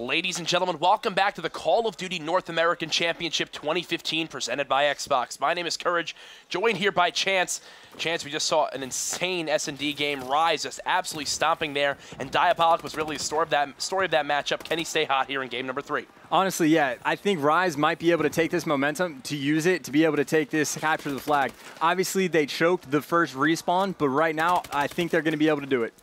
Ladies and gentlemen, welcome back to the Call of Duty North American Championship 2015 presented by Xbox. My name is Courage, joined here by Chance. Chance, we just saw an insane S&D game. Rise just absolutely stomping there, and Diabolic was really the story of that matchup. Can he stay hot here in game number 3? Honestly, yeah. I think Rise might be able to take this momentum, to use it, to be able to take this, capture the flag. Obviously, they choked the first respawn, but right now, I think they're going to be able to do it.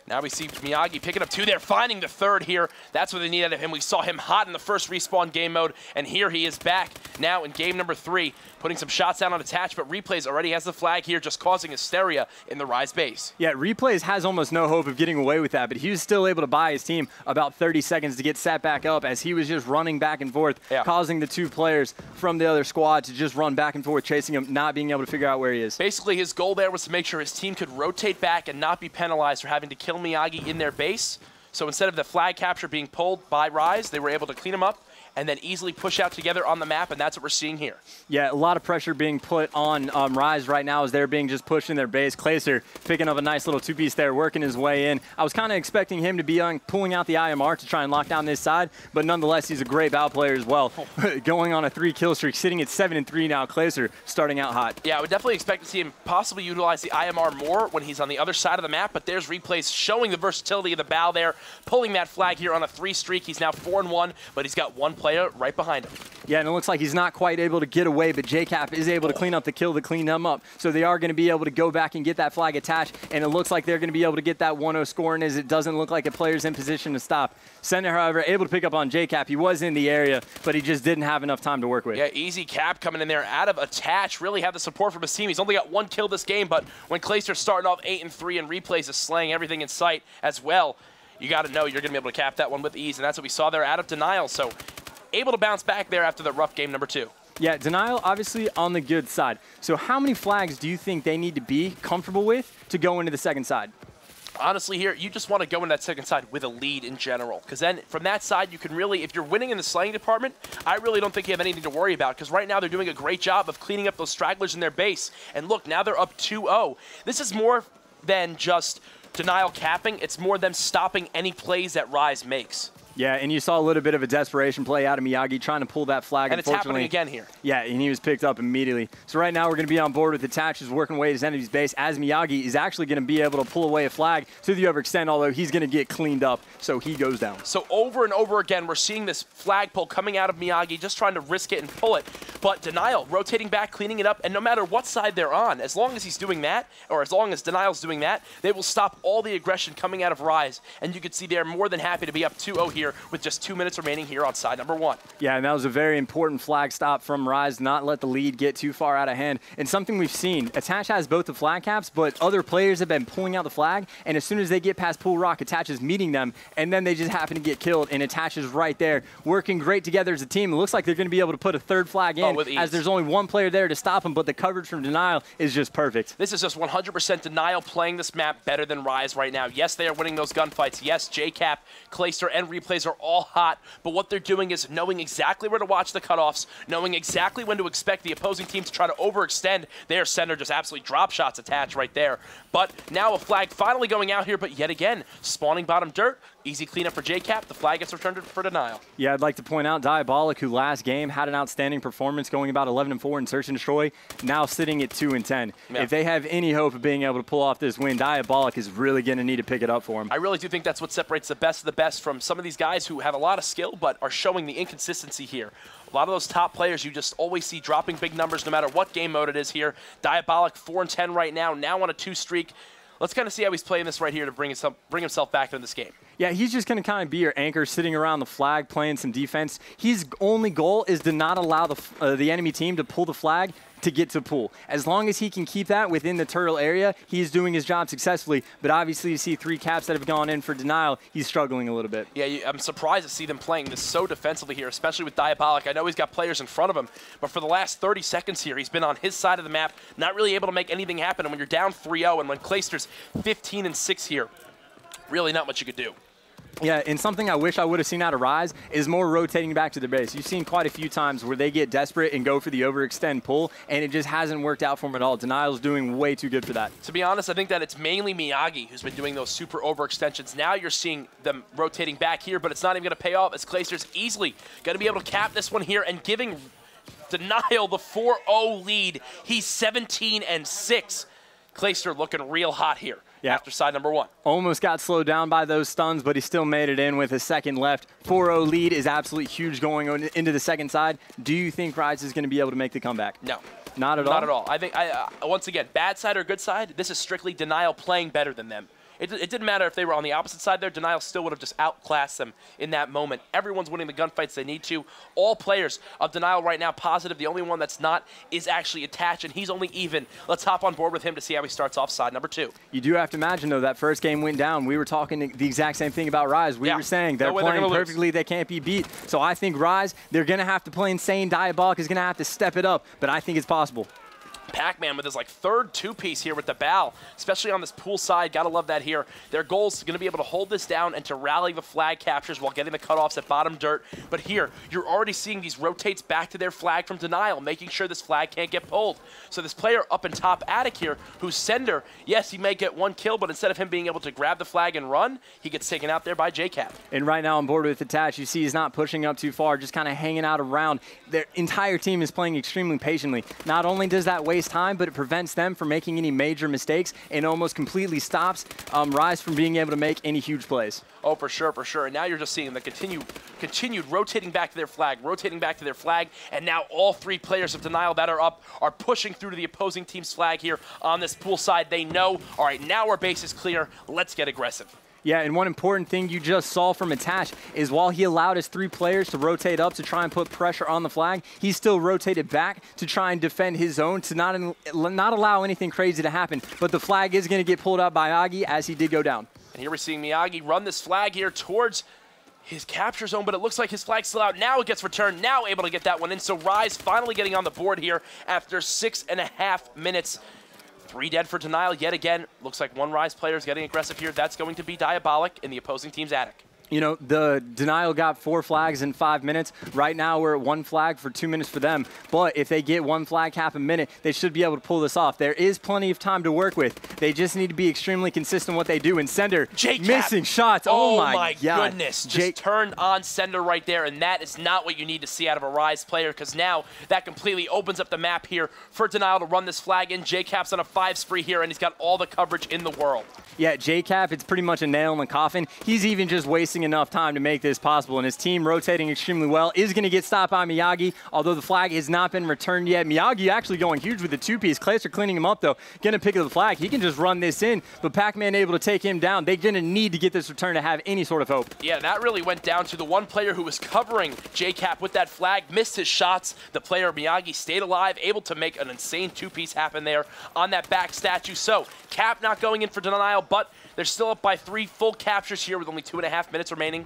Now we see Miyagi picking up 2 there, finding the 3rd here. That's what they need out of him. We saw him hot in the first respawn game mode, and here he is back now in game number 3, putting some shots down on Attach, but Replays already has the flag here, just causing hysteria in the Rise base. Yeah, Replays has almost no hope of getting away with that, but he was still able to buy his team about 30 seconds to get set back up as he was just running back and forth, causing the 2 players from the other squad to just run back and forth, chasing him, not being able to figure out where he is. Basically, his goal there was to make sure his team could rotate back and not be penalized for having to kill Miyagi in their base. So instead of the flag capture being pulled by Rise, they were able to clean him up and then easily push out together on the map, and that's what we're seeing here. Yeah, a lot of pressure being put on Rise right now as they're being just pushed in their base. Clayster picking up a nice little 2-piece there, working his way in. I was kind of expecting him to be pulling out the IMR to try and lock down this side, but nonetheless, he's a great bow player as well. Going on a 3-kill streak, sitting at 7-3 now. Clayster starting out hot. Yeah, I would definitely expect to see him possibly utilize the IMR more when he's on the other side of the map, but there's Replays showing the versatility of the bow there, pulling that flag here on a 3 streak. He's now 4-1, but he's got 1 player right behind him. Yeah, and it looks like he's not quite able to get away, but JCap is able to clean up the kill to clean them up. So they are going to be able to go back and get that flag attached, and it looks like they're going to be able to get that 1-0 scoring as it doesn't look like a player's in position to stop. Center, however, able to pick up on JCap. He was in the area, but he just didn't have enough time to work with. Yeah, easy cap coming in there out of Attach. Really have the support from his team. He's only got 1 kill this game, but when Clayster's starting off 8-3 and Replays is slaying everything in sight as well, you got to know you're going to be able to cap that one with ease, and that's what we saw there out of Denial. So able to bounce back there after the rough game number 2. Yeah, Denial obviously on the good side. So how many flags do you think they need to be comfortable with to go into the second side? Honestly here, you just want to go in that second side with a lead in general, because then from that side you can really, if you're winning in the slaying department, I really don't think you have anything to worry about, because right now they're doing a great job of cleaning up those stragglers in their base. And look, now they're up 2-0. This is more than just Denial capping, it's more them stopping any plays that Rise makes. Yeah, and you saw a little bit of a desperation play out of Miyagi trying to pull that flag. And it's happening again here. Yeah, and he was picked up immediately. So right now we're going to be on board with Attach, is working away at his enemy's base, as Miyagi is actually going to be able to pull away a flag to the overextend, although he's going to get cleaned up, so he goes down. So over and over again, we're seeing this flag pull coming out of Miyagi, just trying to risk it and pull it. But Denial rotating back, cleaning it up, and no matter what side they're on, as long as he's doing that, or as long as Denial's doing that, they will stop all the aggression coming out of Rise. And you can see they're more than happy to be up 2-0 here with just 2 minutes remaining here on side number 1. Yeah, and that was a very important flag stop from Rise, not let the lead get too far out of hand. And something we've seen, Attach has both the flag caps, but other players have been pulling out the flag, and as soon as they get past Pool Rock, Attach is meeting them, and then they just happen to get killed, and Attach is right there, working great together as a team. It looks like they're going to be able to put a 3rd flag in, as there's only 1 player there to stop them, but the coverage from Denial is just perfect. This is just 100% Denial playing this map better than Rise right now. Yes, they are winning those gunfights. Yes, JCap, Clayster, and Replays are all hot, but what they're doing is knowing exactly where to watch the cutoffs, knowing exactly when to expect the opposing team to try to overextend. Their center just absolutely drop shots Attach right there. But now a flag finally going out here, but yet again, spawning bottom dirt. Easy cleanup for JCap. The flag gets returned for Denial. Yeah, I'd like to point out Diabolic, who last game had an outstanding performance, going about 11-4 in Search and Destroy, now sitting at 2-10. Yeah. If they have any hope of being able to pull off this win, Diabolic is really going to need to pick it up for him. I really do think that's what separates the best of the best from some of these guys who have a lot of skill but are showing the inconsistency here. A lot of those top players you just always see dropping big numbers no matter what game mode it is here. Diabolic 4-10 right now on a 2 streak. Let's kind of see how he's playing this right here to bring himself back into this game. Yeah, he's just going to kind of be your anchor, sitting around the flag, playing some defense. His only goal is to not allow the enemy team to pull the flag to get to pool. As long as he can keep that within the turtle area, he's doing his job successfully. But obviously, you see 3 caps that have gone in for Denial. He's struggling a little bit. Yeah, I'm surprised to see them playing this so defensively here, especially with Diabolic. I know he's got players in front of him, but for the last 30 seconds here, he's been on his side of the map, not really able to make anything happen. And when you're down 3-0 and when Clayster's 15-6 here, really not much you could do. Yeah, and something I wish I would have seen out of Rise is more rotating back to the base. You've seen quite a few times where they get desperate and go for the overextend pull, and it just hasn't worked out for them at all. Denial's doing way too good for that. To be honest, I think that it's mainly Miyagi who's been doing those super overextensions. Now you're seeing them rotating back here, but it's not even going to pay off as Clayster's easily going to be able to cap this one here and giving Denial the 4-0 lead. He's 17-6. Clayster looking real hot here. Yeah. After side number 1. Almost got slowed down by those stuns, but he still made it in with a second left. 4-0 lead is absolutely huge going on into the second side. Do you think Rise is going to be able to make the comeback? No. Not at all? Not at all. I think, once again, bad side or good side, this is strictly Denial playing better than them. It didn't matter if they were on the opposite side there. Denial still would have just outclassed them in that moment. Everyone's winning the gunfights they need to. All players of Denial right now positive. The only one that's not is actually Attach, and he's only even. Let's hop on board with him to see how he starts off side number 2. You do have to imagine, though, that first game went down. We were talking the exact same thing about Rise. We were saying they're playing perfectly. They can't be beat. So I think Rise, they're going to have to play insane. Diabolic is going to have to step it up, but I think it's possible. Pac-Man with his third two-piece here with the Bal, especially on this pool side. Gotta love that here. Their goal is going to be able to hold this down and to rally the flag captures while getting the cutoffs at bottom dirt. But here, you're already seeing these rotates back to their flag from Denial, making sure this flag can't get pulled. So this player up in top attic here, who's Sender, yes, he may get 1 kill, but instead of him being able to grab the flag and run, he gets taken out there by JCap. And right now on board with Attach, you see he's not pushing up too far, just kind of hanging out around. Their entire team is playing extremely patiently. Not only does that waste time, but it prevents them from making any major mistakes and almost completely stops Rise from being able to make any huge plays. Oh, for sure, for sure. And now you're just seeing the continued rotating back to their flag, and now all 3 players of Denial that are up are pushing through to the opposing team's flag here on this pool side. They know, all right, now our base is clear. Let's get aggressive. Yeah, and one important thing you just saw from Attach is while he allowed his 3 players to rotate up to try and put pressure on the flag, he still rotated back to try and defend his own, to not allow anything crazy to happen. But the flag is going to get pulled out by Agi as he did go down. And here we're seeing Miyagi run this flag here towards his capture zone, but it looks like his flag's still out. Now it gets returned, now able to get that one in. So Rise finally getting on the board here after 6.5 minutes. 3 dead for Denial yet again. Looks like 1 Rise player is getting aggressive here. That's going to be Diabolic in the opposing team's attic. You know, the Denial got 4 flags in 5 minutes. Right now, we're at 1 flag for 2 minutes for them. But if they get 1 flag half a minute, they should be able to pull this off. There is plenty of time to work with. They just need to be extremely consistent in what they do. And Sender missing shots. Oh my God. Goodness. Just turned on Sender right there. And that is not what you need to see out of a Rise player, because now that completely opens up the map here for Denial to run this flag in. JCap's on a 5 spree here, and he's got all the coverage in the world. Yeah, JCap, it's pretty much a nail in the coffin. He's even just wasting enough time to make this possible, and his team rotating extremely well is going to get stopped by Miyagi, although the flag has not been returned yet. Miyagi actually going huge with the 2-piece. Clayster cleaning him up, though. Going to pick up the flag. He can just run this in, but Pac-Man able to take him down. They're going to need to get this return to have any sort of hope. Yeah, that really went down to the 1 player who was covering JCap with that flag, missed his shots. The player, Miyagi, stayed alive, able to make an insane 2-piece happen there on that back statue. So, Cap not going in for Denial, but they're still up by 3 full captures here with only 2.5 minutes remaining.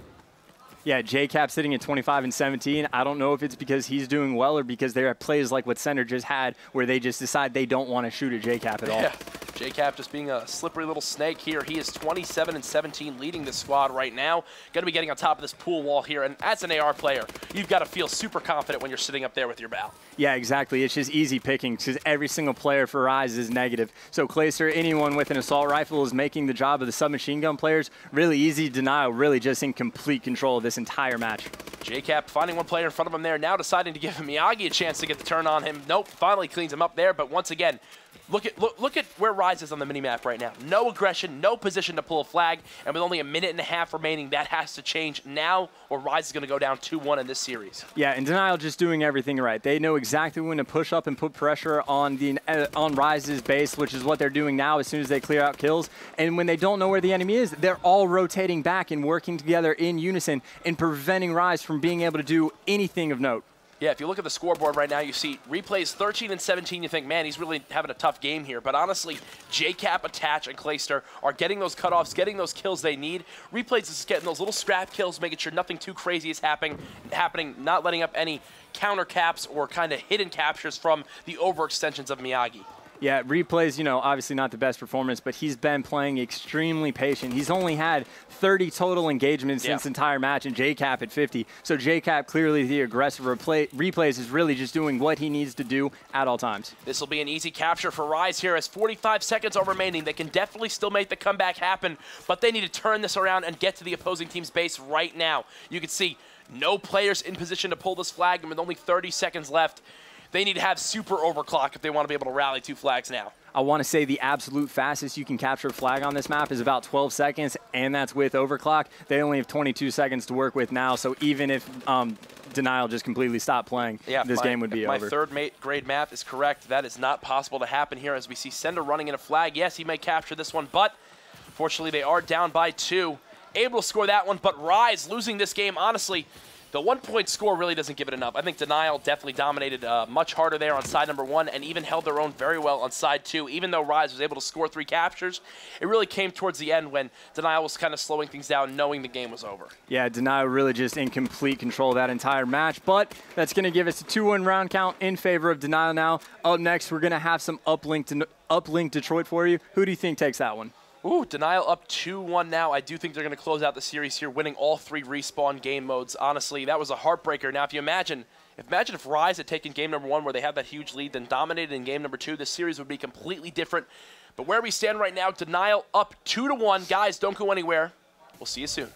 Yeah, JCap sitting at 25-17. I don't know if it's because he's doing well or because there are plays like what Sender just had where they just decide they don't want to shoot at JCap at all. Yeah, JCap just being a slippery little snake here. He is 27-17 leading this squad right now. Going to be getting on top of this pool wall here. And as an AR player, you've got to feel super confident when you're sitting up there with your Bal. Yeah, exactly. It's just easy picking because every single player for Rise is negative. So Clayster, anyone with an assault rifle is making the job of the submachine gun players really easy. Denial really just in complete control of this entire match. JCap finding 1 player in front of him there, now deciding to give Miyagi a chance to get the turn on him. Nope, finally cleans him up there, but once again, look at where Rise is on the minimap right now. No aggression, no position to pull a flag, and with only 1.5 minutes remaining, that has to change now, or Rise is going to go down 2-1 in this series. Yeah, and Denial just doing everything right. They know exactly when to push up and put pressure on on Rise's base, which is what they're doing now as soon as they clear out kills. And when they don't know where the enemy is, they're all rotating back and working together in unison and preventing Rise from being able to do anything of note. Yeah, if you look at the scoreboard right now, you see replays 13-17. You think, man, he's really having a tough game here. But honestly, JCap, Attach, and Clayster are getting those cutoffs, getting those kills they need. Replays is getting those little scrap kills, making sure nothing too crazy is happening, not letting up any counter caps or kind of hidden captures from the overextensions of Miyagi. Yeah, Replay's, obviously not the best performance, but he's been playing extremely patient. He's only had 30 total engagements since the entire match, and JCap at 50. So JCap, clearly the aggressive Replays, is really just doing what he needs to do at all times. This will be an easy capture for Rise here as 45 seconds are remaining. They can definitely still make the comeback happen, but they need to turn this around and get to the opposing team's base right now. You can see no players in position to pull this flag, and with only 30 seconds left, they need to have super overclock if they want to be able to rally 2 flags now. I want to say the absolute fastest you can capture a flag on this map is about 12 seconds, and that's with overclock. They only have 22 seconds to work with now, so even if Denial just completely stopped playing, this game would be over. My third grade math is correct. That is not possible to happen here as we see Sender running in a flag. Yes, he may capture this one, but fortunately they are down by 2. Able to score that one, but Rise losing this game, honestly, the 1-point score really doesn't give it enough. I think Denial definitely dominated much harder there on side number 1 and even held their own very well on side 2. Even though Rise was able to score 3 captures, it really came towards the end when Denial was kind of slowing things down, knowing the game was over. Yeah, Denial really just in complete control of that entire match, but that's going to give us a 2-1 round count in favor of Denial now. Up next, we're going to have some uplink Detroit for you. Who do you think takes that one? Ooh, Denial up 2-1 now. I do think they're going to close out the series here, winning all 3 respawn game modes. Honestly, that was a heartbreaker. Now, if you imagine if Rise had taken game number 1 where they had that huge lead, then dominated in game number 2, this series would be completely different. But where we stand right now, Denial up 2-1. Guys, don't go anywhere. We'll see you soon.